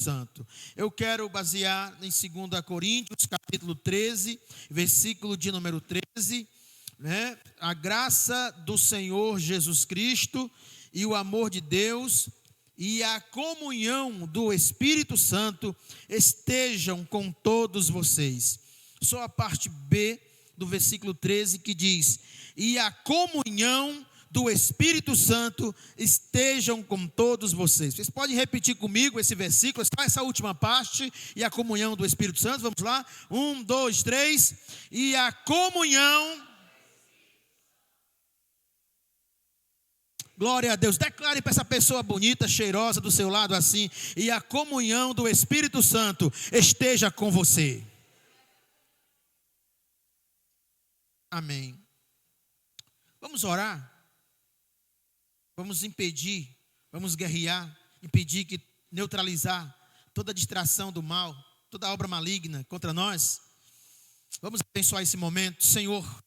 Santo. Eu quero basear em 2 Coríntios, capítulo 13, versículo de número 13, né? A graça do Senhor Jesus Cristo e o amor de Deus e a comunhão do Espírito Santo estejam com todos vocês. Só a parte B do versículo 13 que diz: e a comunhão do Espírito Santo estejam com todos vocês. Vocês podem repetir comigo esse versículo, só essa última parte, e a comunhão do Espírito Santo. Vamos lá, 1, 2, 3, e a comunhão. Glória a Deus. Declare para essa pessoa bonita, cheirosa do seu lado assim: e a comunhão do Espírito Santo esteja com você. Amém. Vamos orar. Vamos impedir, vamos guerrear, neutralizar toda distração do mal, toda obra maligna contra nós. Vamos abençoar esse momento. Senhor,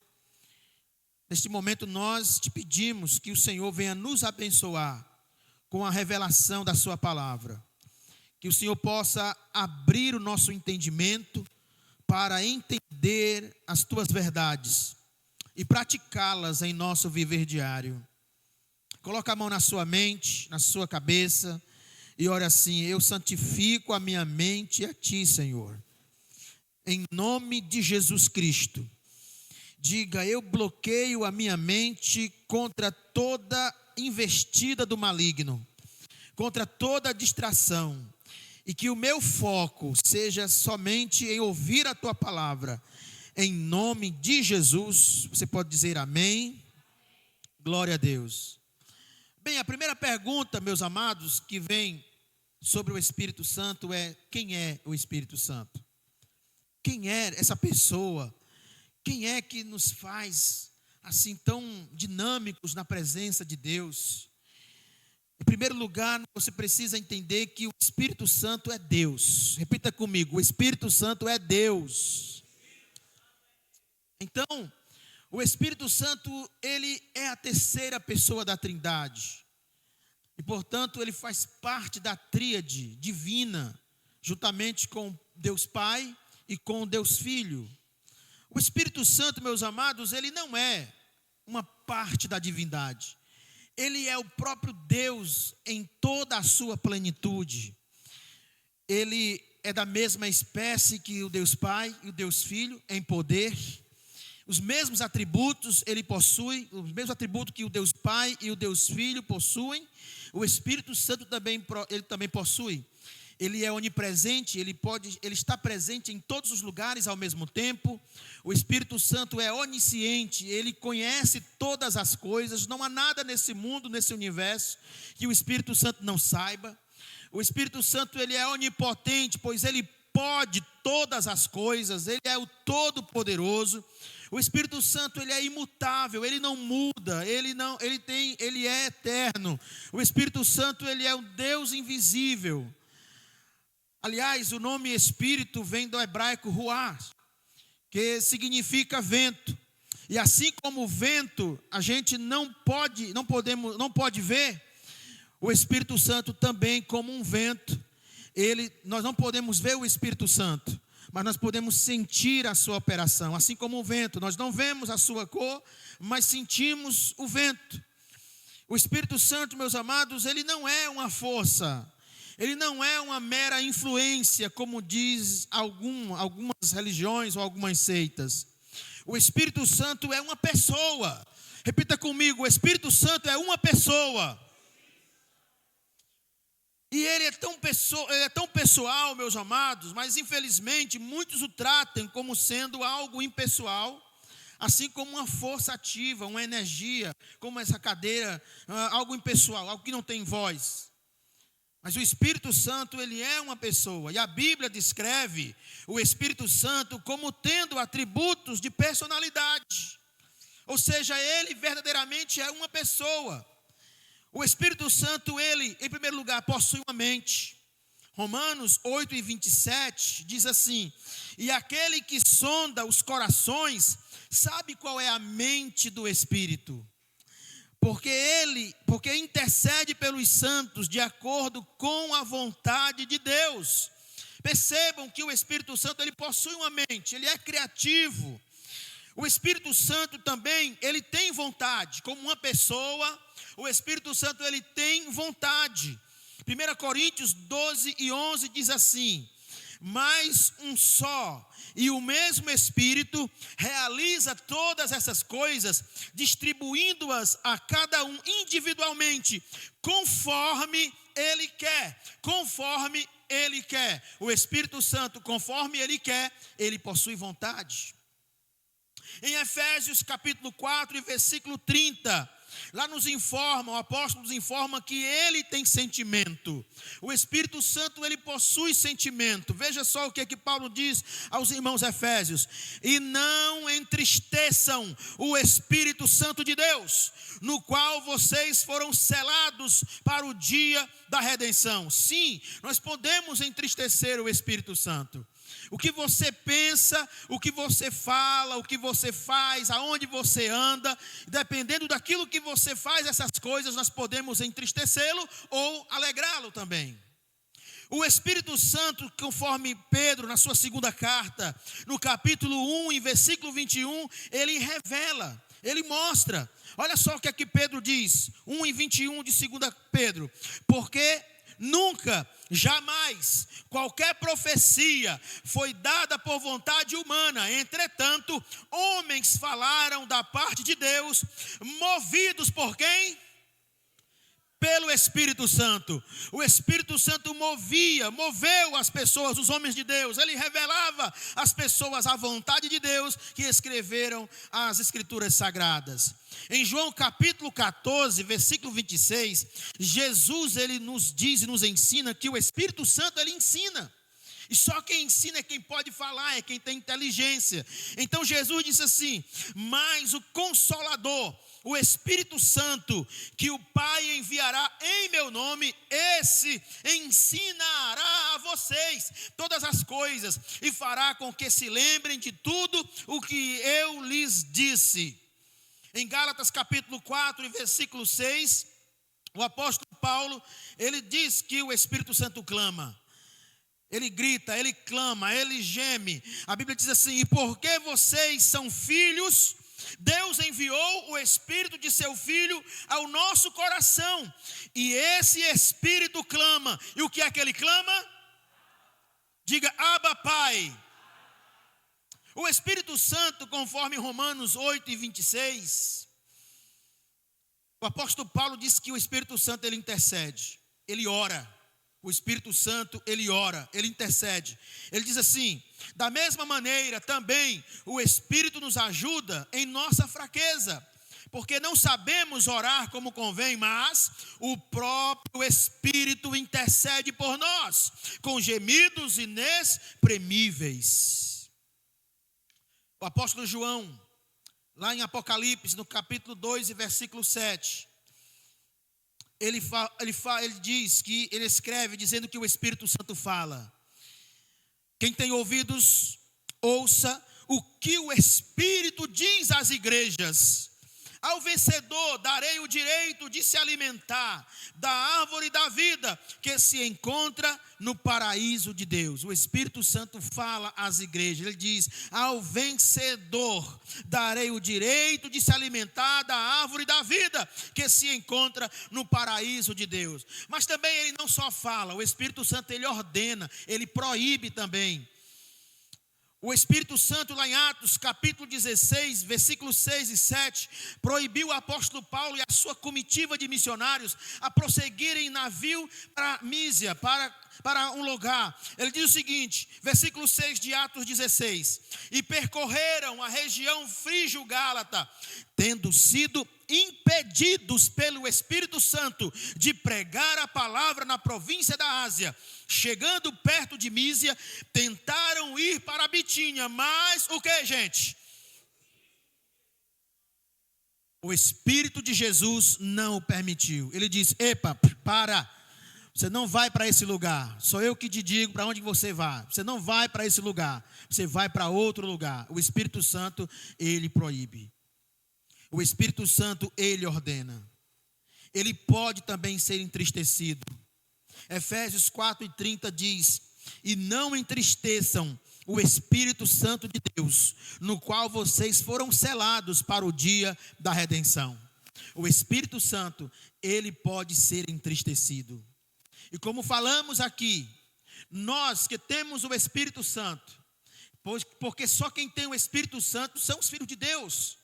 neste momento nós te pedimos que o Senhor venha nos abençoar com a revelação da sua palavra. Que o Senhor possa abrir o nosso entendimento para entender as tuas verdades e praticá-las em nosso viver diário. Coloca a mão na sua mente, na sua cabeça e ora assim: eu santifico a minha mente a ti, Senhor, em nome de Jesus Cristo. Diga: eu bloqueio a minha mente contra toda investida do maligno, contra toda distração, e que o meu foco seja somente em ouvir a tua palavra, em nome de Jesus. Você pode dizer amém? Glória a Deus. Bem, a primeira pergunta, meus amados, que vem sobre o Espírito Santo é: quem é o Espírito Santo? Quem é essa pessoa? Quem é que nos faz assim tão dinâmicos na presença de Deus? Em primeiro lugar, você precisa entender que o Espírito Santo é Deus. Repita comigo: o Espírito Santo é Deus. Então, o Espírito Santo, ele é a terceira pessoa da Trindade. E, portanto, ele faz parte da tríade divina, juntamente com Deus Pai e com Deus Filho. O Espírito Santo, meus amados, ele não é uma parte da divindade. Ele é o próprio Deus em toda a sua plenitude. Ele é da mesma espécie que o Deus Pai e o Deus Filho em poder. Os mesmos atributos ele possui, os mesmos atributos que o Deus Pai e o Deus Filho possuem, o Espírito Santo ele também possui. Ele é onipresente, ele está presente em todos os lugares ao mesmo tempo. O Espírito Santo é onisciente, ele conhece todas as coisas. Não há nada nesse mundo, nesse universo, que o Espírito Santo não saiba. O Espírito Santo ele é onipotente, pois ele pode todas as coisas, ele é o Todo-Poderoso. O Espírito Santo ele é imutável, ele não muda, ele é eterno. O Espírito Santo ele é um Deus invisível. Aliás, o nome Espírito vem do hebraico ruach, que significa vento. E assim como o vento a gente não pode ver, o Espírito Santo também como um vento. Nós não podemos ver o Espírito Santo, mas nós podemos sentir a sua operação, assim como o vento. Nós não vemos a sua cor, mas sentimos o vento. O Espírito Santo, meus amados, ele não é uma força, ele não é uma mera influência, como diz algumas religiões ou algumas seitas. O Espírito Santo é uma pessoa. Repita comigo: o Espírito Santo é uma pessoa. E ele é tão pessoal, meus amados, mas infelizmente muitos o tratam como sendo algo impessoal, assim como uma força ativa, uma energia, como essa cadeira, algo impessoal, algo que não tem voz. Mas o Espírito Santo, ele é uma pessoa, e a Bíblia descreve o Espírito Santo como tendo atributos de personalidade, ou seja, ele verdadeiramente é uma pessoa. O Espírito Santo, ele, em primeiro lugar, possui uma mente. Romanos 8:27 diz assim: e aquele que sonda os corações, sabe qual é a mente do Espírito, porque intercede pelos santos de acordo com a vontade de Deus. Percebam que o Espírito Santo, ele possui uma mente, ele é criativo. O Espírito Santo também, ele tem vontade, como uma pessoa, o Espírito Santo, ele tem vontade. 1 Coríntios 12:11 diz assim: mas um só e o mesmo Espírito realiza todas essas coisas, distribuindo-as a cada um individualmente, conforme Ele quer. Conforme Ele quer. O Espírito Santo, conforme Ele quer, Ele possui vontade. Em Efésios capítulo 4 e versículo 30, lá o apóstolo nos informa que ele tem sentimento. O Espírito Santo, ele possui sentimento. Veja só o que Paulo diz aos irmãos efésios: e não entristeçam o Espírito Santo de Deus, no qual vocês foram selados para o dia da redenção. Sim, nós podemos entristecer o Espírito Santo. O que você pensa, o que você fala, o que você faz, aonde você anda, dependendo daquilo que você faz, essas coisas nós podemos entristecê-lo ou alegrá-lo também. O Espírito Santo, conforme Pedro, na sua segunda carta, no capítulo 1, em versículo 21, ele revela, ele mostra. Olha só o que aqui Pedro diz, 1 e 21 de 2 Pedro: porque nunca, jamais, qualquer profecia foi dada por vontade humana. Entretanto, homens falaram da parte de Deus, movidos por quem? Pelo Espírito Santo. O Espírito Santo moveu as pessoas, os homens de Deus. Ele revelava às pessoas a vontade de Deus, que escreveram as Escrituras Sagradas. Em João capítulo 14, versículo 26, Jesus, ele nos diz e nos ensina que o Espírito Santo, ele ensina. E só quem ensina é quem pode falar, é quem tem inteligência. Então Jesus disse assim: mas o Consolador, o Espírito Santo, que o Pai enviará em meu nome, esse ensinará a vocês todas as coisas e fará com que se lembrem de tudo o que eu lhes disse. Em Gálatas capítulo 4 e versículo 6, o apóstolo Paulo, ele diz que o Espírito Santo clama. Ele grita, ele clama, ele geme. A Bíblia diz assim: e porque vocês são filhos, Deus enviou o Espírito de seu Filho ao nosso coração. E esse Espírito clama. E o que é que ele clama? Diga: Abba, Pai. O Espírito Santo, conforme Romanos 8 e 26, o apóstolo Paulo diz que o Espírito Santo, ele intercede, ele ora. O Espírito Santo, ele ora, ele intercede. Ele diz assim: da mesma maneira também o Espírito nos ajuda em nossa fraqueza, porque não sabemos orar como convém, mas o próprio Espírito intercede por nós, com gemidos inexprimíveis. O apóstolo João, lá em Apocalipse, no capítulo 2 e versículo 7, ele diz que ele escreve dizendo que o Espírito Santo fala. Quem tem ouvidos, ouça o que o Espírito diz às igrejas. Ao vencedor darei o direito de se alimentar da árvore da vida que se encontra no paraíso de Deus. O Espírito Santo fala às igrejas. Ele diz: ao vencedor darei o direito de se alimentar da árvore da vida que se encontra no paraíso de Deus. Mas também ele não só fala, o Espírito Santo, ele ordena, ele proíbe também. O Espírito Santo, lá em Atos, capítulo 16, versículos 6 e 7, proibiu o apóstolo Paulo e a sua comitiva de missionários a prosseguirem em navio para Mísia, para um lugar. Ele diz o seguinte, versículo 6 de Atos 16: e percorreram a região frígio-gálata, tendo sido impedidos pelo Espírito Santo de pregar a palavra na província da Ásia. Chegando perto de Mísia, tentaram ir para a Bitínia, mas o que, gente? O Espírito de Jesus não o permitiu. Ele disse: epa, para, você não vai para esse lugar, sou eu que te digo para onde você vai. Você não vai para esse lugar, você vai para outro lugar. O Espírito Santo, ele proíbe. O Espírito Santo, ele ordena. ele pode também ser entristecido. Efésios 4:30 diz: e não entristeçam o Espírito Santo de Deus, no qual vocês foram selados para o dia da redenção. O Espírito Santo, ele pode ser entristecido. E como falamos aqui, nós que temos o Espírito Santo, porque só quem tem o Espírito Santo são os filhos de Deus.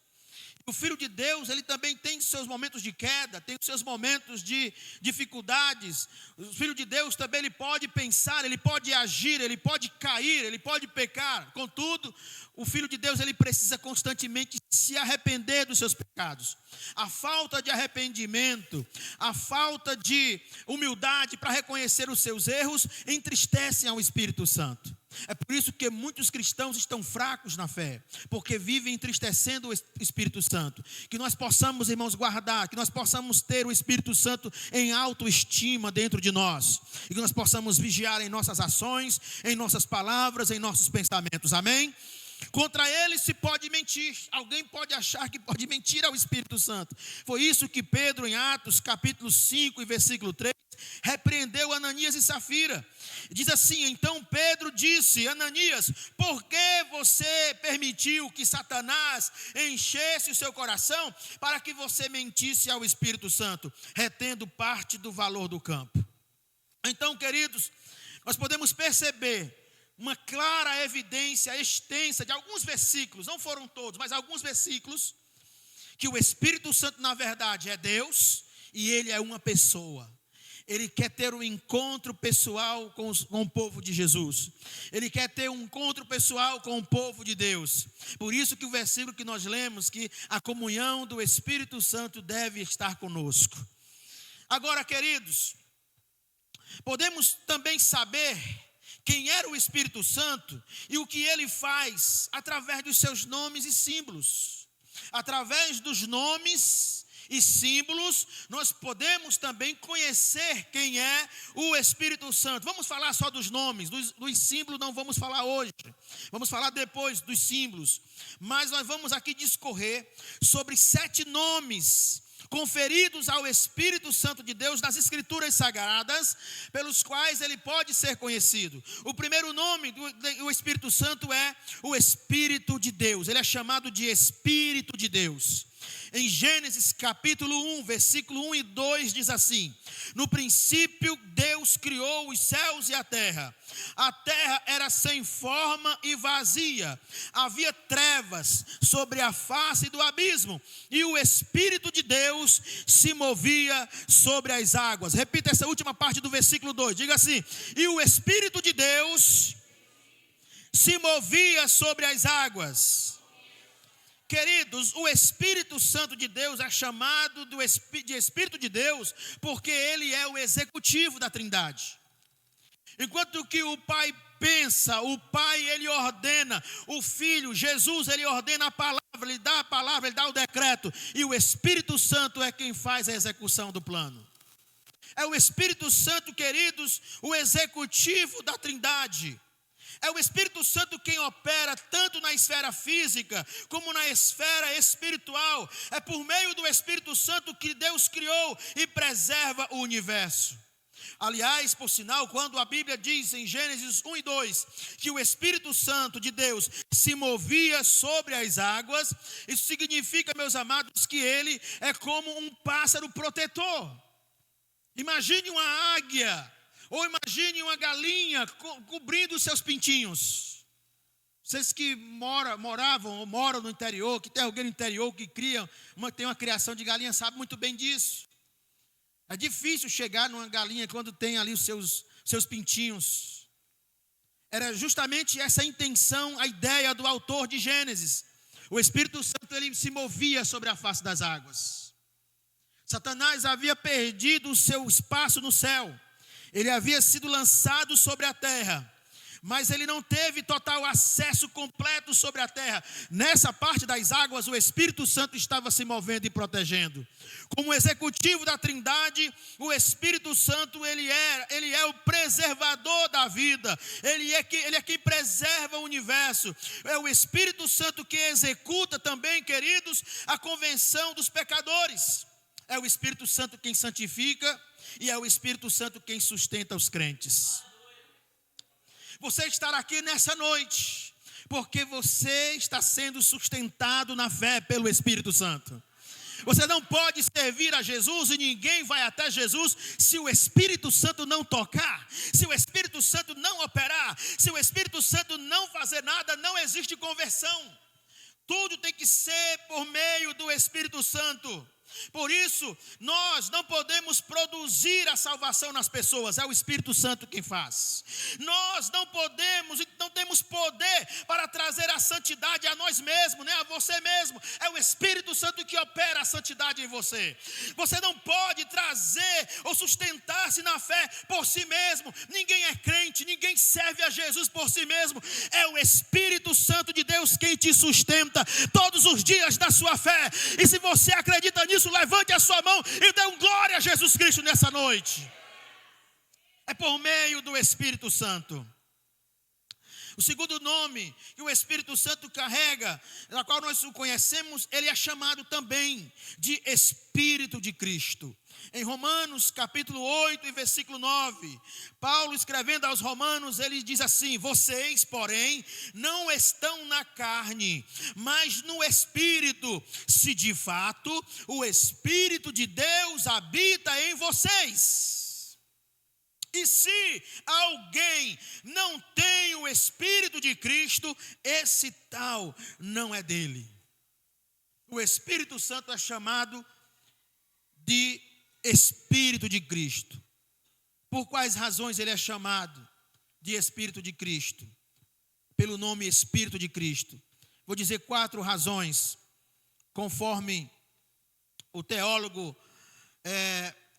O filho de Deus, ele também tem seus momentos de queda, tem seus momentos de dificuldades. O filho de Deus também, ele pode pensar, ele pode agir, ele pode cair, ele pode pecar. Contudo, o filho de Deus, ele precisa constantemente se arrepender dos seus pecados. A falta de arrependimento, a falta de humildade para reconhecer os seus erros, entristecem ao Espírito Santo. É por isso que muitos cristãos estão fracos na fé, porque vivem entristecendo o Espírito Santo. Que nós possamos, irmãos, guardar, que nós possamos ter o Espírito Santo em autoestima dentro de nós, e que nós possamos vigiar em nossas ações, em nossas palavras, em nossos pensamentos, amém? Contra ele se pode mentir. Alguém pode achar que pode mentir ao Espírito Santo. Foi isso que Pedro, em Atos capítulo 5 e versículo 3, repreendeu Ananias e Safira. Diz assim: então Pedro disse: Ananias, por que você permitiu que Satanás enchesse o seu coração para que você mentisse ao Espírito Santo, retendo parte do valor do campo? Então, queridos, nós podemos perceber uma clara evidência extensa de alguns versículos, não foram todos, mas alguns versículos, que o Espírito Santo na verdade é Deus e ele é uma pessoa. Ele quer ter um encontro pessoal com o povo de Jesus. Ele quer ter um encontro pessoal com o povo de Deus. Por isso que o versículo que nós lemos, que a comunhão do Espírito Santo deve estar conosco. Agora, queridos, podemos também saber quem era o Espírito Santo e o que ele faz através dos seus nomes e símbolos. Através dos nomes e símbolos, nós podemos também conhecer quem é o Espírito Santo. Vamos falar só dos nomes, dos símbolos não vamos falar hoje. Vamos falar depois dos símbolos. Mas nós vamos aqui discorrer sobre 7 nomes conferidos ao Espírito Santo de Deus nas Escrituras Sagradas, pelos quais ele pode ser conhecido. O primeiro nome do Espírito Santo é o Espírito de Deus. Ele é chamado de Espírito de Deus. Em Gênesis capítulo 1, versículo 1 e 2 diz assim: no princípio Deus criou os céus e a terra. A terra era sem forma e vazia. Havia trevas sobre a face do abismo, e o Espírito de Deus se movia sobre as águas. Repita essa última parte do versículo 2. Diga assim: e o Espírito de Deus se movia sobre as águas. Queridos, o Espírito Santo de Deus é chamado de Espírito de Deus porque ele é o executivo da Trindade. Enquanto que o Pai pensa, o Pai ele ordena, o Filho, Jesus, ele ordena a palavra, ele dá o decreto, e o Espírito Santo é quem faz a execução do plano. É o Espírito Santo, queridos, o executivo da Trindade. É o Espírito Santo quem opera tanto na esfera física como na esfera espiritual. É por meio do Espírito Santo que Deus criou e preserva o universo. Aliás, por sinal, quando a Bíblia diz em Gênesis 1 e 2 que o Espírito Santo de Deus se movia sobre as águas, isso significa, meus amados, que ele é como um pássaro protetor. Imagine uma águia, ou imagine uma galinha cobrindo os seus pintinhos. Vocês que moravam ou moram no interior, que tem alguém no interior que tem uma criação de galinha, sabe muito bem disso. É difícil chegar numa galinha quando tem ali os seus pintinhos. Era justamente essa a intenção, a ideia do autor de Gênesis. O Espírito Santo ele se movia sobre a face das águas. Satanás havia perdido o seu espaço no céu. Ele havia sido lançado sobre a terra, mas ele não teve total acesso completo sobre a terra. Nessa parte das águas, o Espírito Santo estava se movendo e protegendo. Como executivo da Trindade, o Espírito Santo, ele é o preservador da vida. Ele é quem preserva o universo. É o Espírito Santo que executa também, queridos, a convenção dos pecadores. é o Espírito Santo quem santifica e é o Espírito Santo quem sustenta os crentes. Você estará aqui nessa noite porque você está sendo sustentado na fé pelo Espírito Santo. Você não pode servir a Jesus e ninguém vai até Jesus se o Espírito Santo não tocar, se o Espírito Santo não operar, se o Espírito Santo não fazer nada, não existe conversão. Tudo tem que ser por meio do Espírito Santo. Por isso, nós não podemos produzir a salvação nas pessoas, é o Espírito Santo quem faz. Nós não podemos, não temos poder para trazer a santidade a nós mesmos, nem a você mesmo. É o Espírito Santo que opera a santidade em você. Você não pode trazer ou sustentar-se na fé por si mesmo. Ninguém é crente, ninguém serve a Jesus por si mesmo. É o Espírito Santo de Deus quem te sustenta todos os dias da sua fé. E se você acredita nisso, levante a sua mão e dê glória a Jesus Cristo nessa noite. É por meio do Espírito Santo. O segundo nome que o Espírito Santo carrega, na qual nós o conhecemos, ele é chamado também de Espírito de Cristo. Em Romanos capítulo 8 e versículo 9, Paulo escrevendo aos Romanos, ele diz assim: vocês, porém, não estão na carne, mas no Espírito, se de fato o Espírito de Deus habita em vocês. E se alguém não tem o Espírito de Cristo, esse tal não é dele. O Espírito Santo é chamado de Espírito de Cristo. Por quais razões ele é chamado de Espírito de Cristo? Pelo nome Espírito de Cristo. Vou dizer 4 razões, conforme o teólogo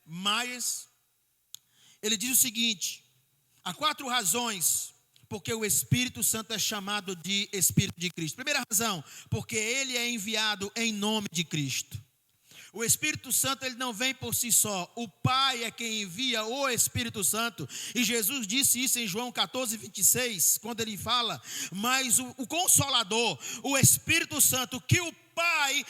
Myers. Ele diz o seguinte: há 4 razões porque o Espírito Santo é chamado de Espírito de Cristo. Primeira razão, porque ele é enviado em nome de Cristo. O Espírito Santo, ele não vem por si só. O Pai é quem envia o Espírito Santo. E Jesus disse isso em João 14, 26, quando ele fala: mas o Consolador, o Espírito Santo, que o Pai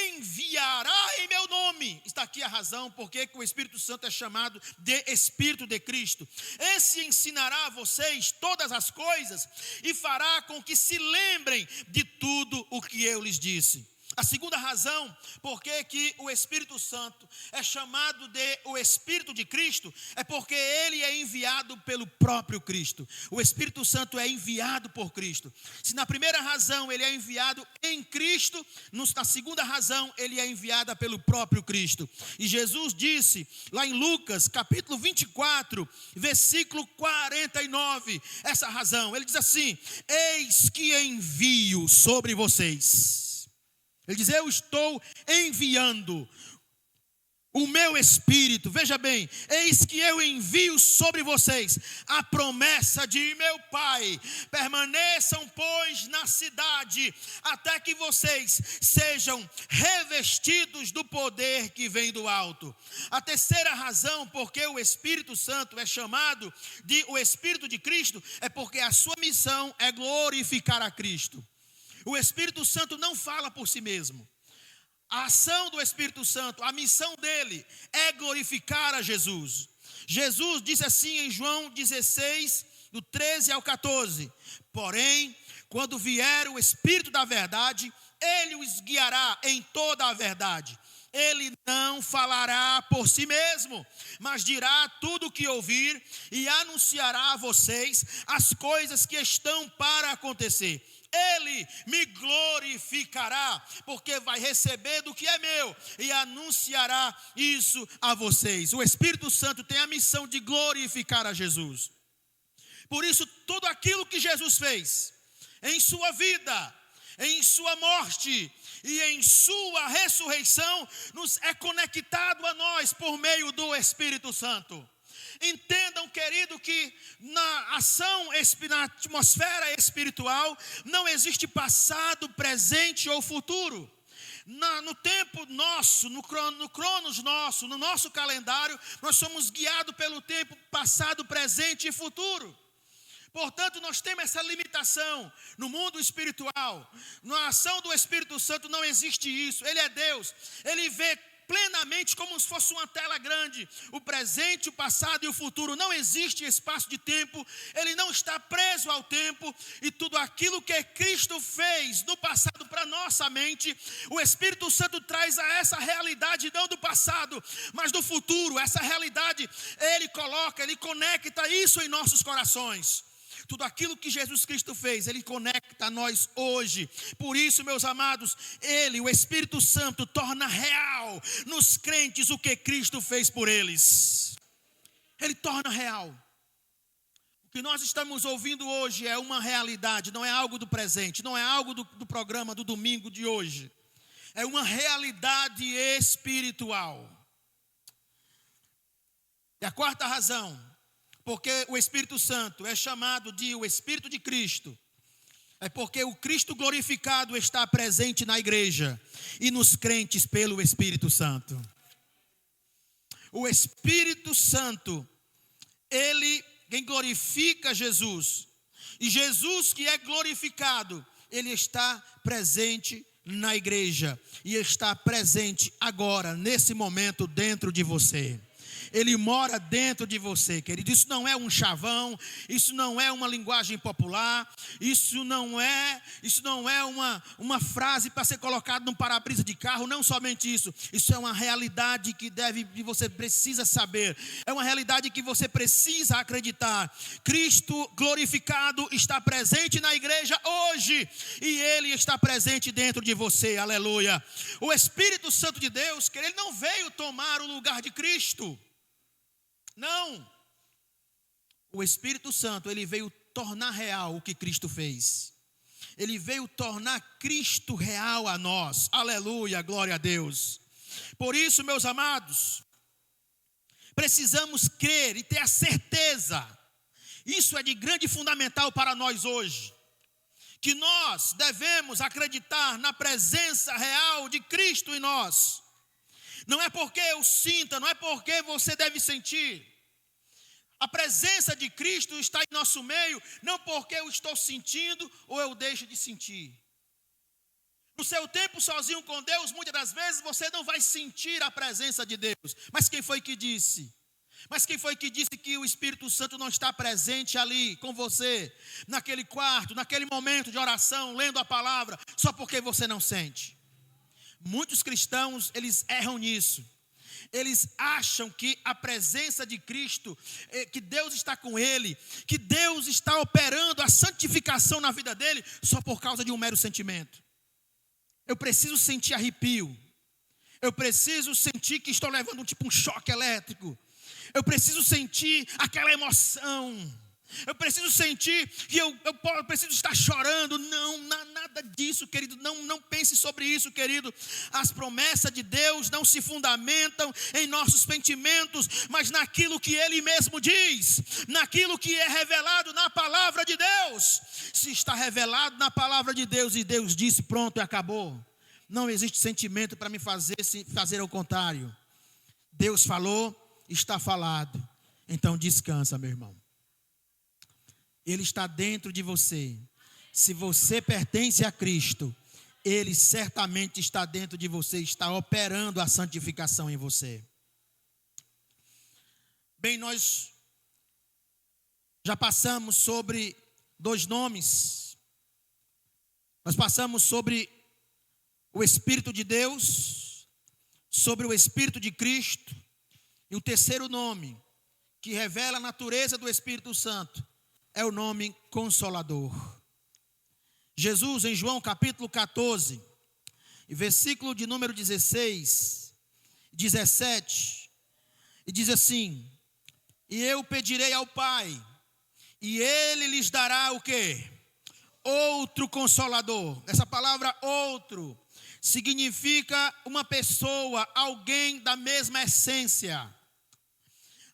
enviará em meu nome. Está aqui a razão porque o Espírito Santo é chamado de Espírito de Cristo. Esse ensinará a vocês todas as coisas e fará com que se lembrem de tudo o que eu lhes disse. A segunda razão por que o Espírito Santo é chamado de o Espírito de Cristo é porque ele é enviado pelo próprio Cristo. O Espírito Santo é enviado por Cristo. Se na primeira razão ele é enviado em Cristo, na segunda razão ele é enviado pelo próprio Cristo. E Jesus disse lá em Lucas capítulo 24, versículo 49, essa razão. Ele diz assim: eis que envio sobre vocês. Ele diz: eu estou enviando o meu Espírito. Veja bem, eis que eu envio sobre vocês a promessa de meu Pai. Permaneçam, pois, na cidade, até que vocês sejam revestidos do poder que vem do alto. A terceira razão porque o Espírito Santo é chamado de o Espírito de Cristo é porque a sua missão é glorificar a Cristo. O Espírito Santo não fala por si mesmo. A ação do Espírito Santo, a missão dele é glorificar a Jesus. Jesus disse assim em João 16, do 13 ao 14: porém, quando vier o Espírito da verdade, ele os guiará em toda a verdade. Ele não falará por si mesmo, mas dirá tudo o que ouvir e anunciará a vocês as coisas que estão para acontecer. Ele me glorificará, porque vai receber do que é meu e anunciará isso a vocês. O Espírito Santo tem a missão de glorificar a Jesus. Por isso, tudo aquilo que Jesus fez em sua vida, em sua morte e em sua ressurreição, nos é conectado a nós por meio do Espírito Santo. Entendam, querido, que na ação, na atmosfera espiritual, não existe passado, presente ou futuro. No tempo nosso, no cronos nosso, no nosso calendário, nós somos guiados pelo tempo passado, presente e futuro. Portanto, nós temos essa limitação no mundo espiritual. Na ação do Espírito Santo não existe isso. Ele é Deus. Ele vê plenamente como se fosse uma tela grande. O presente, o passado e o futuro. Não existe espaço de tempo. Ele não está preso ao tempo. E tudo aquilo que Cristo fez no passado para nossa mente, o Espírito Santo traz a essa realidade, não do passado, mas do futuro. Essa realidade, Ele coloca, Ele conecta isso em nossos corações. Tudo aquilo que Jesus Cristo fez, Ele conecta a nós hoje. Por isso, meus amados, Ele, o Espírito Santo, torna real nos crentes o que Cristo fez por eles. Ele torna real. O que nós estamos ouvindo hoje é uma realidade, não é algo do presente, não é algo do programa do domingo de hoje. É uma realidade espiritual. E a quarta razão, porque o Espírito Santo é chamado de o Espírito de Cristo, é porque o Cristo glorificado está presente na igreja e nos crentes pelo Espírito Santo. O Espírito Santo, Ele quem glorifica Jesus, e Jesus que é glorificado, Ele está presente na igreja, e está presente agora, nesse momento, dentro de você. Ele mora dentro de você, querido. Isso não é um chavão, isso não é uma linguagem popular, isso não é uma frase para ser colocada num para-brisa de carro. Não somente isso, isso é uma realidade que você precisa saber, é uma realidade que você precisa acreditar. Cristo glorificado está presente na igreja hoje, e Ele está presente dentro de você, aleluia. O Espírito Santo de Deus, que Ele não veio tomar o lugar de Cristo. Não, o Espírito Santo, Ele veio tornar real o que Cristo fez. Ele veio tornar Cristo real a nós, aleluia, glória a Deus. Por isso, meus amados, precisamos crer e ter a certeza, isso é de grande fundamental para nós hoje, que nós devemos acreditar na presença real de Cristo em nós. Não é porque eu sinta, não é porque você deve sentir. A presença de Cristo está em nosso meio, não porque eu estou sentindo ou eu deixo de sentir. No seu tempo sozinho com Deus, muitas das vezes você não vai sentir a presença de Deus. Mas quem foi que disse? Mas quem foi que disse que o Espírito Santo não está presente ali com você, naquele quarto, naquele momento de oração, lendo a palavra, só porque você não sente? Muitos cristãos, eles erram nisso. Eles acham que a presença de Cristo, que Deus está com ele, que Deus está operando a santificação na vida dele, só por causa de um mero sentimento. Eu preciso sentir arrepio. Eu preciso sentir que estou levando um choque elétrico. Eu preciso sentir aquela emoção. Eu preciso sentir que eu preciso estar chorando. Não, nada disso, querido. Não pense sobre isso, querido. As promessas de Deus não se fundamentam em nossos sentimentos, mas naquilo que Ele mesmo diz, naquilo que é revelado na palavra de Deus. Se está revelado na palavra de Deus e Deus disse, pronto, acabou. Não existe sentimento para me fazer ao contrário. Deus falou, está falado. Então descansa, meu irmão. Ele está dentro de você. Se você pertence a Cristo, Ele certamente está dentro de você, está operando a santificação em você. Bem, nós já passamos sobre 2 nomes. Nós passamos sobre o Espírito de Deus, sobre o Espírito de Cristo, e o terceiro nome, que revela a natureza do Espírito Santo, é o nome Consolador. Jesus, em João capítulo 14, versículo de número 16, 17, e diz assim: e eu pedirei ao Pai, e Ele lhes dará o quê? Outro Consolador. Essa palavra outro significa uma pessoa, alguém da mesma essência,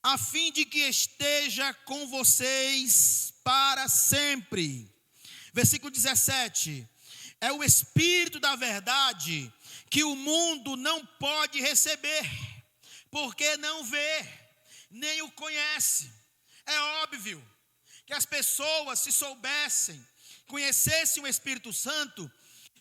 a fim de que esteja com vocês para sempre. Versículo 17. É o Espírito da verdade que o mundo não pode receber, porque não vê, nem o conhece. É óbvio que as pessoas, se soubessem, conhecessem o Espírito Santo,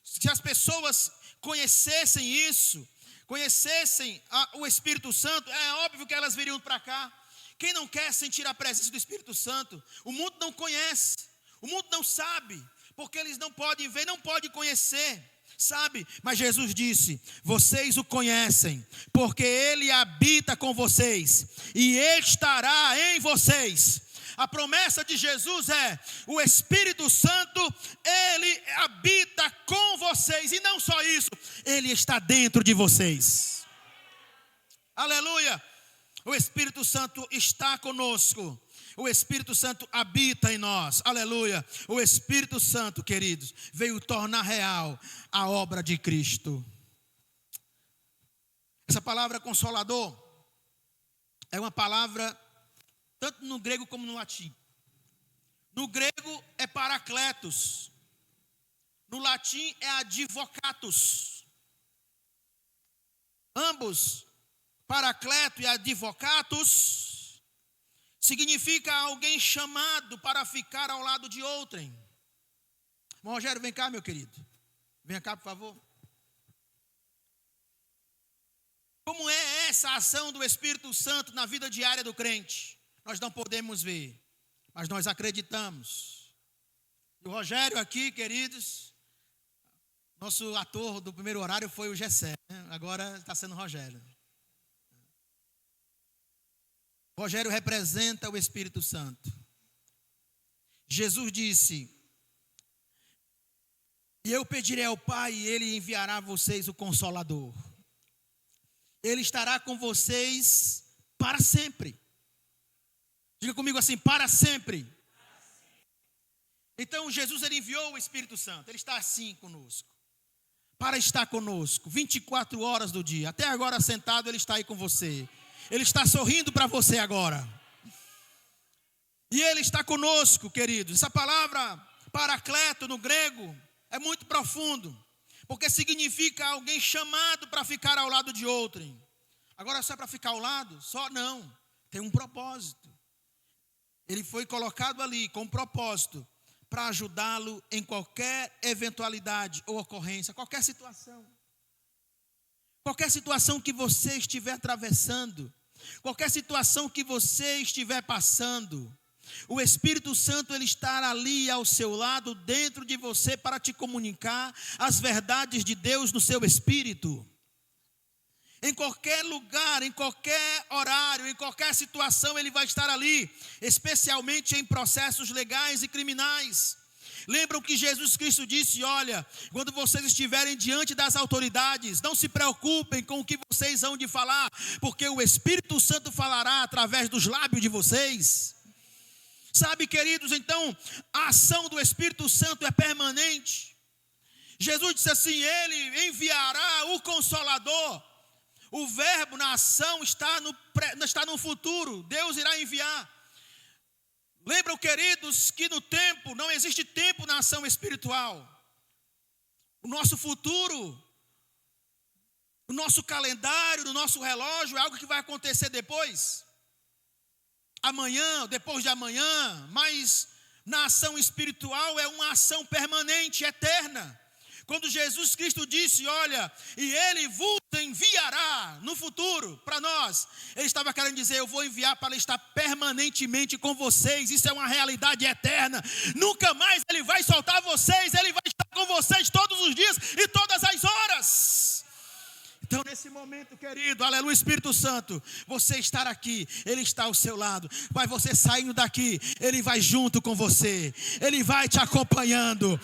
se as pessoas conhecessem isso, conhecessem o Espírito Santo, é óbvio que elas viriam para cá. Quem não quer sentir a presença do Espírito Santo? O mundo não conhece, o mundo não sabe, porque eles não podem ver, não podem conhecer, sabe? Mas Jesus disse: vocês o conhecem, porque Ele habita com vocês e estará em vocês. A promessa de Jesus é: o Espírito Santo, Ele habita com vocês, e não só isso, Ele está dentro de vocês. Aleluia! O Espírito Santo está conosco. O Espírito Santo habita em nós. Aleluia. O Espírito Santo, queridos, veio tornar real a obra de Cristo. Essa palavra consolador é uma palavra tanto no grego como no latim. No grego é parakletos. No latim é advocatus. Ambos, paracleto e advocatus, significa alguém chamado para ficar ao lado de outrem. Rogério, vem cá, meu querido. Vem cá, por favor. Como é essa ação do Espírito Santo na vida diária do crente? Nós não podemos ver, mas nós acreditamos. E o Rogério aqui, queridos, nosso ator do primeiro horário foi o Gessé, né? Agora está sendo o Rogério. Rogério representa o Espírito Santo. Jesus disse: e eu pedirei ao Pai e Ele enviará a vocês o Consolador. Ele estará com vocês para sempre. Diga comigo assim: para sempre. Então Jesus, Ele enviou o Espírito Santo. Ele está assim conosco, para estar conosco 24 horas do dia. Até agora sentado, Ele está aí com você. Ele está sorrindo para você agora. E Ele está conosco, queridos. Essa palavra paracleto no grego é muito profundo, porque significa alguém chamado para ficar ao lado de outrem. Agora só para ficar ao lado? Só não. Tem um propósito. Ele foi colocado ali com um propósito para ajudá-lo em qualquer eventualidade ou ocorrência, qualquer situação. Qualquer situação que você estiver atravessando, qualquer situação que você estiver passando, o Espírito Santo, Ele está ali ao seu lado, dentro de você, para te comunicar as verdades de Deus no seu espírito. Em qualquer lugar, em qualquer horário, em qualquer situação, Ele vai estar ali, especialmente em processos legais e criminais. Lembram que Jesus Cristo disse: olha, quando vocês estiverem diante das autoridades, não se preocupem com o que vocês hão de falar, porque o Espírito Santo falará através dos lábios de vocês. Sabe, queridos, então, a ação do Espírito Santo é permanente. Jesus disse assim: Ele enviará o Consolador. O verbo na ação está no futuro. Deus irá enviar. Lembram, queridos, que no tempo, não existe tempo na ação espiritual. O nosso futuro, o nosso calendário, o nosso relógio é algo que vai acontecer depois. Amanhã, depois de amanhã. Mas na ação espiritual é uma ação permanente, eterna. Quando Jesus Cristo disse: olha, e Ele vos enviará no futuro para nós, Ele estava querendo dizer: eu vou enviar para estar permanentemente com vocês. Isso é uma realidade eterna. Nunca mais Ele vai soltar vocês. Ele vai estar com vocês todos os dias e todas as horas. Então, nesse momento, querido, aleluia, Espírito Santo, você estar aqui, Ele está ao seu lado. Mas você saindo daqui, Ele vai junto com você. Ele vai te acompanhando.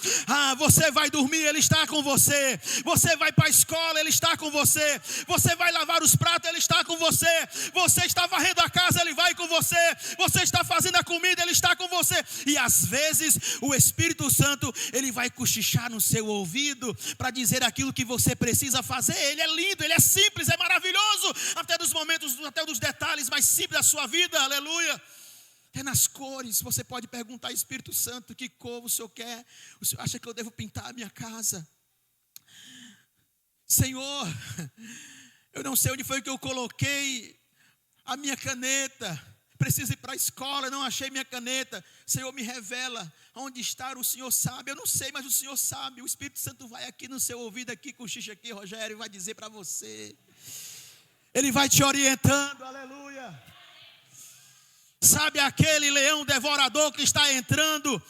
Você vai dormir, Ele está com você. Você vai para a escola, Ele está com você. Você vai lavar os pratos, Ele está com você. Você está varrendo a casa, Ele vai com você. Você está fazendo a comida, Ele está com você. E às vezes, o Espírito Santo, Ele vai cochichar no seu ouvido para dizer aquilo que você precisa fazer. Ele é lindo. Ele é simples, é maravilhoso, até dos momentos, até dos detalhes mais simples da sua vida, aleluia. Até nas cores, você pode perguntar: Espírito Santo, que cor o Senhor quer? O Senhor acha que eu devo pintar a minha casa? Senhor, eu não sei onde foi que eu coloquei a minha caneta. preciso ir para a escola, não achei minha caneta. Senhor, me revela onde está, o Senhor sabe. Eu não sei, mas o Senhor sabe. O Espírito Santo vai aqui no seu ouvido, aqui com o xixi aqui, Rogério, e vai dizer para você. Ele vai te orientando, aleluia. Sabe aquele leão devorador que está entrando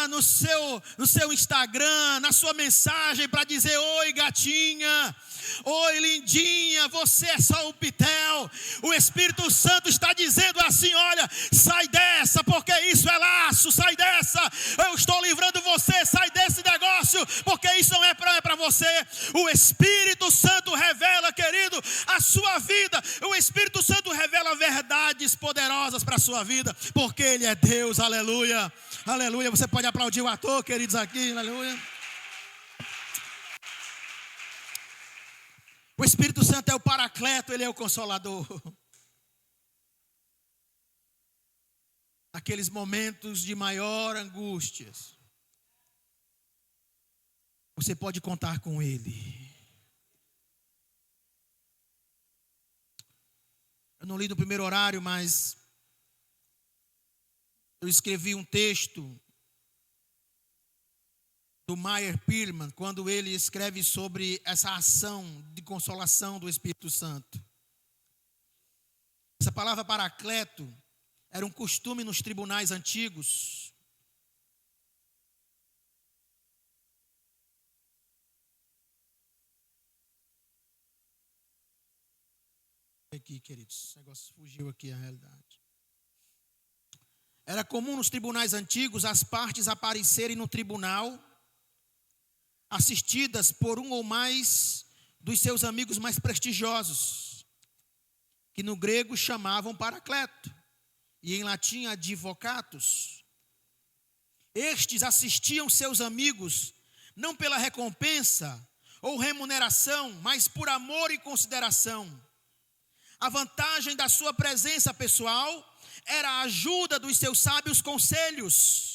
no seu Instagram, na sua mensagem para dizer: oi gatinha, oi lindinha, você é só o pitel. O Espírito Santo está dizendo assim: olha, sai dessa, porque isso é laço, sai dessa, eu estou livrando você, sai desse negócio, porque isso não é para você. O Espírito Santo revela, querido, a sua vida. O Espírito Santo revela verdades poderosas para a sua vida, porque Ele é Deus, aleluia, aleluia. Você pode aplaudir o ator, queridos, aqui, aleluia. O Espírito Santo é o paracleto, Ele é o consolador. Aqueles momentos de maior angústia, você pode contar com Ele. Eu não li no primeiro horário, mas eu escrevi um texto do Meyer Pirman, quando ele escreve sobre essa ação de consolação do Espírito Santo. Essa palavra paracleto era um costume nos tribunais antigos. Aqui, queridos, esse negócio fugiu aqui a realidade. Era comum nos tribunais antigos as partes aparecerem no tribunal assistidas por um ou mais dos seus amigos mais prestigiosos, que no grego chamavam paracleto, e em latim advocatus. Estes assistiam seus amigos não pela recompensa ou remuneração, mas por amor e consideração. A vantagem da sua presença pessoal era a ajuda dos seus sábios conselhos.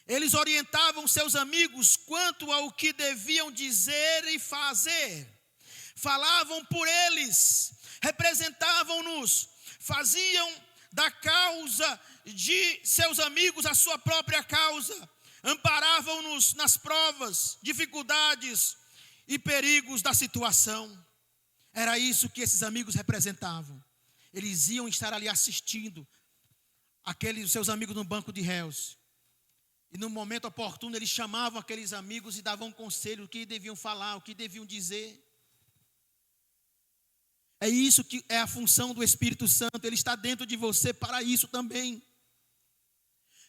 Eles orientavam seus amigos quanto ao que deviam dizer e fazer. Falavam por eles, representavam-nos, faziam da causa de seus amigos a sua própria causa. Amparavam-nos nas provas, dificuldades e perigos da situação. Era isso que esses amigos representavam. Eles iam estar ali assistindo aqueles seus amigos no banco de réus. E no momento oportuno eles chamavam aqueles amigos e davam conselho, o que deviam falar, o que deviam dizer. É isso que é a função do Espírito Santo. Ele está dentro de você para isso também.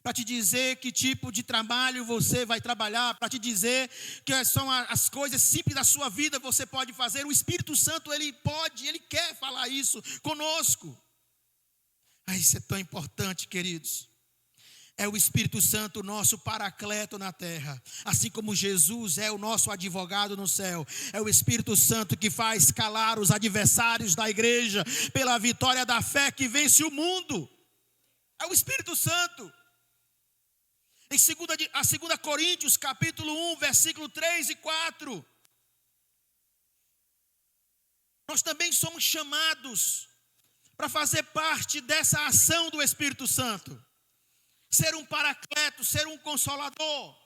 Para te dizer que tipo de trabalho você vai trabalhar, para te dizer que são as coisas simples da sua vida você pode fazer. O Espírito Santo, ele quer falar isso conosco. Isso é tão importante, queridos. É o Espírito Santo, nosso paracleto na terra. Assim como Jesus é o nosso advogado no céu. É o Espírito Santo que faz calar os adversários da igreja pela vitória da fé que vence o mundo. É o Espírito Santo. Em 2 Coríntios, capítulo 1, versículo 3 e 4. Nós também somos chamados para fazer parte dessa ação do Espírito Santo. Ser um paracleto, ser um consolador.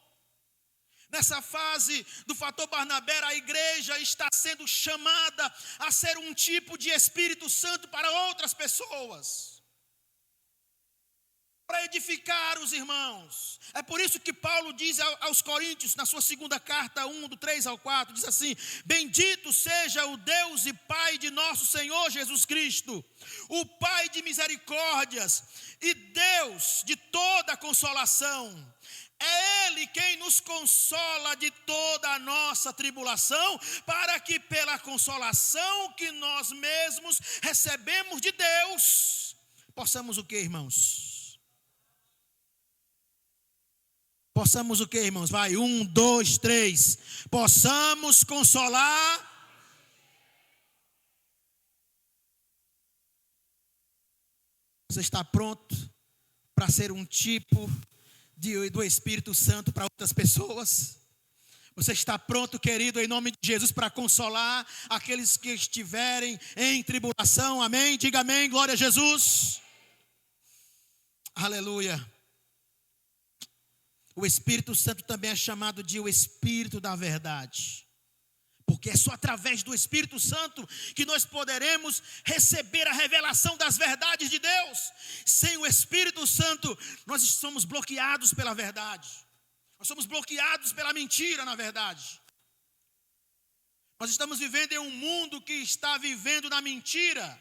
Nessa fase do fator Barnabé, a igreja está sendo chamada a ser um tipo de Espírito Santo para outras pessoas. Para edificar os irmãos. É por isso que Paulo diz aos Coríntios, na sua segunda carta 1, do 3 ao 4, diz assim: bendito seja o Deus e Pai de nosso Senhor Jesus Cristo, o Pai de misericórdias e Deus de toda consolação. É Ele quem nos consola de toda a nossa tribulação, para que pela consolação que nós mesmos recebemos de Deus, possamos o que, irmãos? Possamos o que, irmãos? Vai, 1, 2, 3. Possamos consolar. Você está pronto para ser um tipo do Espírito Santo para outras pessoas? Você está pronto, querido, em nome de Jesus, para consolar aqueles que estiverem em tribulação? Amém? Diga amém, glória a Jesus. Aleluia. O Espírito Santo também é chamado de o Espírito da verdade. Porque é só através do Espírito Santo que nós poderemos receber a revelação das verdades de Deus. Sem o Espírito Santo, nós somos bloqueados pela verdade. Nós somos bloqueados pela mentira, na verdade. Nós estamos vivendo em um mundo que está vivendo na mentira.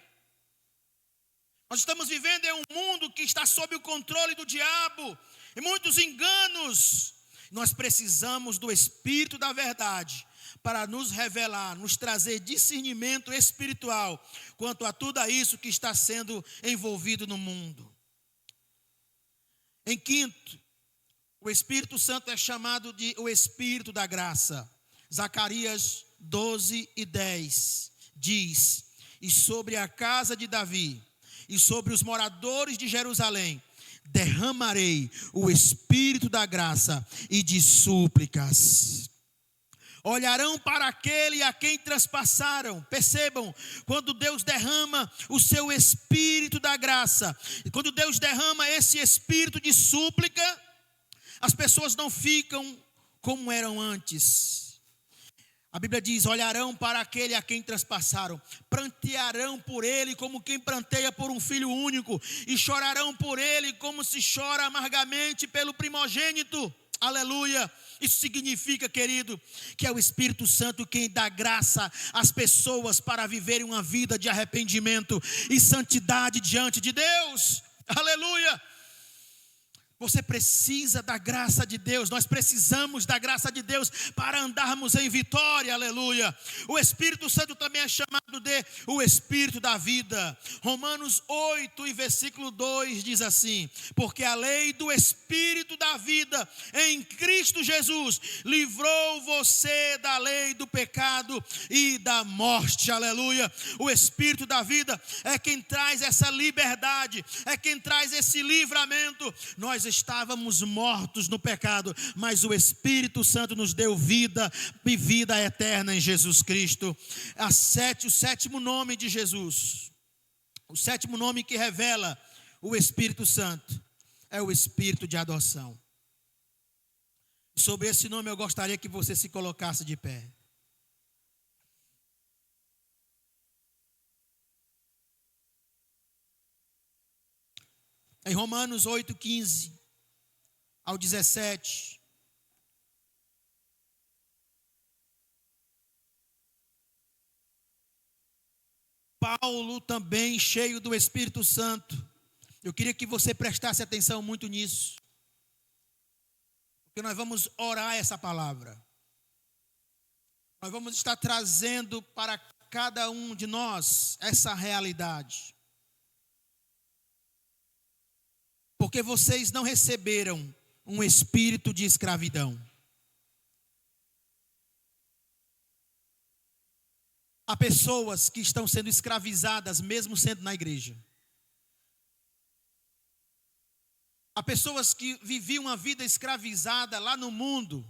Nós estamos vivendo em um mundo que está sob o controle do diabo. E muitos enganos. Nós precisamos do Espírito da verdade para nos revelar, nos trazer discernimento espiritual quanto a tudo isso que está sendo envolvido no mundo. Em quinto, o Espírito Santo é chamado de o Espírito da graça. Zacarias 12:10 diz: e sobre a casa de Davi e sobre os moradores de Jerusalém derramarei o Espírito da graça e de súplicas. Olharão para aquele a quem traspassaram. Percebam, quando Deus derrama o seu Espírito da graça, e quando Deus derrama esse Espírito de súplica, as pessoas não ficam como eram antes. A Bíblia diz: olharão para aquele a quem traspassaram, prantearão por ele como quem pranteia por um filho único, e chorarão por ele como se chora amargamente pelo primogênito. Aleluia. Isso significa, querido, que é o Espírito Santo quem dá graça às pessoas para viverem uma vida de arrependimento e santidade diante de Deus. Aleluia. Você precisa da graça de Deus, nós precisamos da graça de Deus para andarmos em vitória, aleluia. O Espírito Santo também é chamado de o Espírito da vida. Romanos 8 e versículo 2 diz assim: porque a lei do Espírito da vida em Cristo Jesus livrou você da lei do pecado e da morte, aleluia. O Espírito da vida é quem traz essa liberdade, é quem traz esse livramento. Nós estávamos mortos no pecado, mas o Espírito Santo nos deu vida e vida eterna em Jesus Cristo. O sétimo nome de Jesus, o sétimo nome que revela o Espírito Santo é o Espírito de adoção. Sobre esse nome eu gostaria que você se colocasse de pé. Em Romanos 8:15 ao 17, Paulo também cheio do Espírito Santo. Eu queria que você prestasse atenção muito nisso, porque nós vamos orar essa palavra. Nós vamos estar trazendo para cada um de nós essa realidade. Porque vocês não receberam um espírito de escravidão. Há pessoas que estão sendo escravizadas mesmo sendo na igreja. Há pessoas que viviam uma vida escravizada lá no mundo,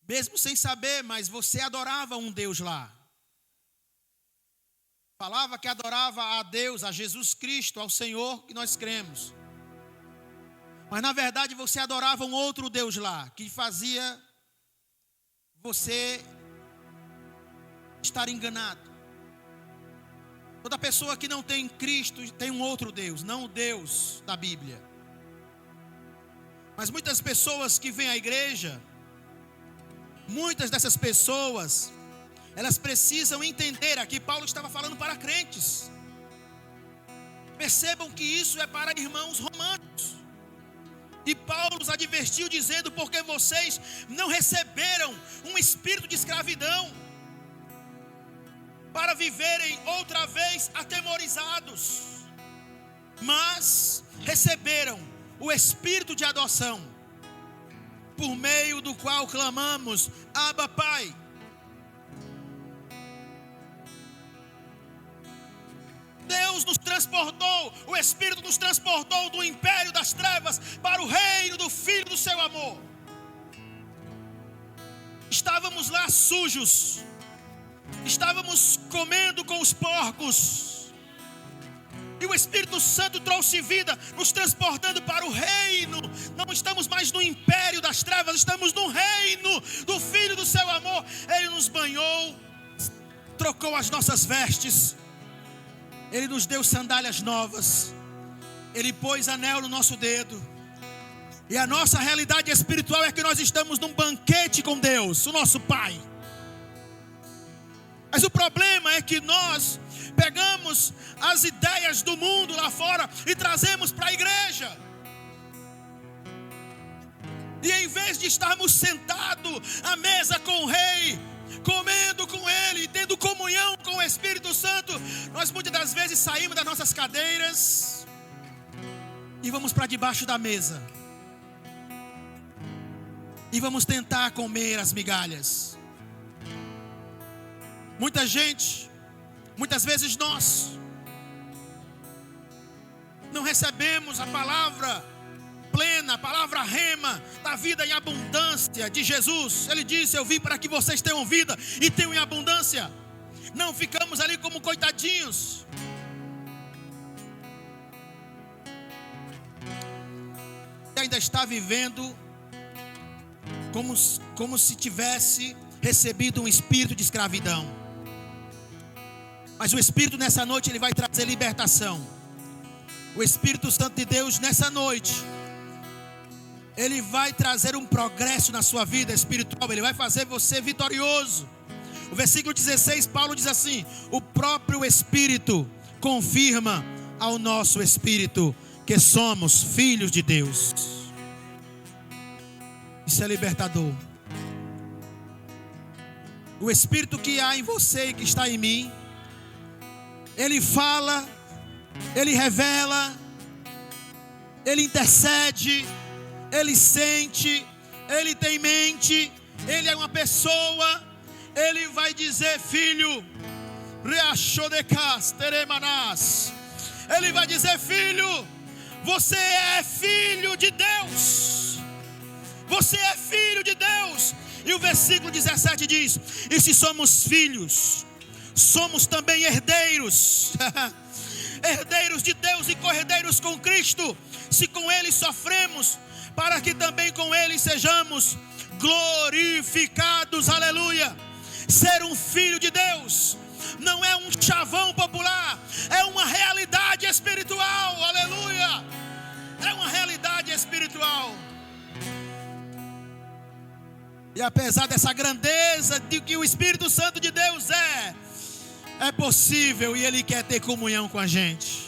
mesmo sem saber, mas você adorava um Deus lá. Falava que adorava a Deus, a Jesus Cristo, ao Senhor que nós cremos. Mas na verdade você adorava um outro Deus lá, que fazia você estar enganado. Toda pessoa que não tem Cristo tem um outro Deus, não o Deus da Bíblia. Mas muitas pessoas que vêm à igreja, muitas dessas pessoas, elas precisam entender, aqui Paulo estava falando para crentes. Percebam que isso é para irmãos romanos. E Paulo os advertiu dizendo: porque vocês não receberam um espírito de escravidão, para viverem outra vez atemorizados, mas receberam o espírito de adoção, por meio do qual clamamos: Abba, Pai. Deus nos transportou, o Espírito nos transportou do império das trevas para o reino do Filho do seu amor. Estávamos lá sujos, estávamos comendo com os porcos, E o Espírito Santo trouxe vida, nos transportando para o reino. Não estamos mais no império das trevas, estamos no reino do Filho do seu amor. Ele nos banhou, trocou as nossas vestes, Ele nos deu sandálias novas, Ele pôs anel no nosso dedo. E a nossa realidade espiritual é que nós estamos num banquete com Deus, o nosso Pai. Mas o problema é que nós pegamos as ideias do mundo lá fora e trazemos para a igreja. E em vez de estarmos sentados à mesa com o Rei, comendo com Ele, tendo comunhão com o Espírito Santo, nós muitas das vezes saímos das nossas cadeiras e vamos para debaixo da mesa. E vamos tentar comer as migalhas. Muitas vezes nós não recebemos a palavra plena, a palavra rema da vida em abundância de Jesus. Ele disse: eu vim para que vocês tenham vida e tenham em abundância. Não ficamos ali como coitadinhos. E ainda está vivendo como se tivesse recebido um espírito de escravidão. Mas o Espírito nessa noite, ele vai trazer libertação. O Espírito Santo de Deus nessa noite, ele vai trazer um progresso na sua vida espiritual. Ele vai fazer você vitorioso. O versículo 16, Paulo diz assim: o próprio Espírito confirma ao nosso espírito que somos filhos de Deus. Isso é libertador. O Espírito que há em você e que está em mim, Ele fala, Ele revela, Ele intercede, Ele sente, Ele tem mente, Ele é uma pessoa. Ele vai dizer: filho, Ele vai dizer: filho, você é filho de Deus. Você é filho de Deus. E o versículo 17 diz: e se somos filhos, somos também herdeiros. Herdeiros de Deus e co-herdeiros com Cristo, se com Ele sofremos, para que também com Ele sejamos glorificados. Aleluia. Ser um filho de Deus não é um chavão popular, é uma realidade espiritual. Aleluia. É uma realidade espiritual. E apesar dessa grandeza de que o Espírito Santo de Deus é possível, e Ele quer ter comunhão com a gente.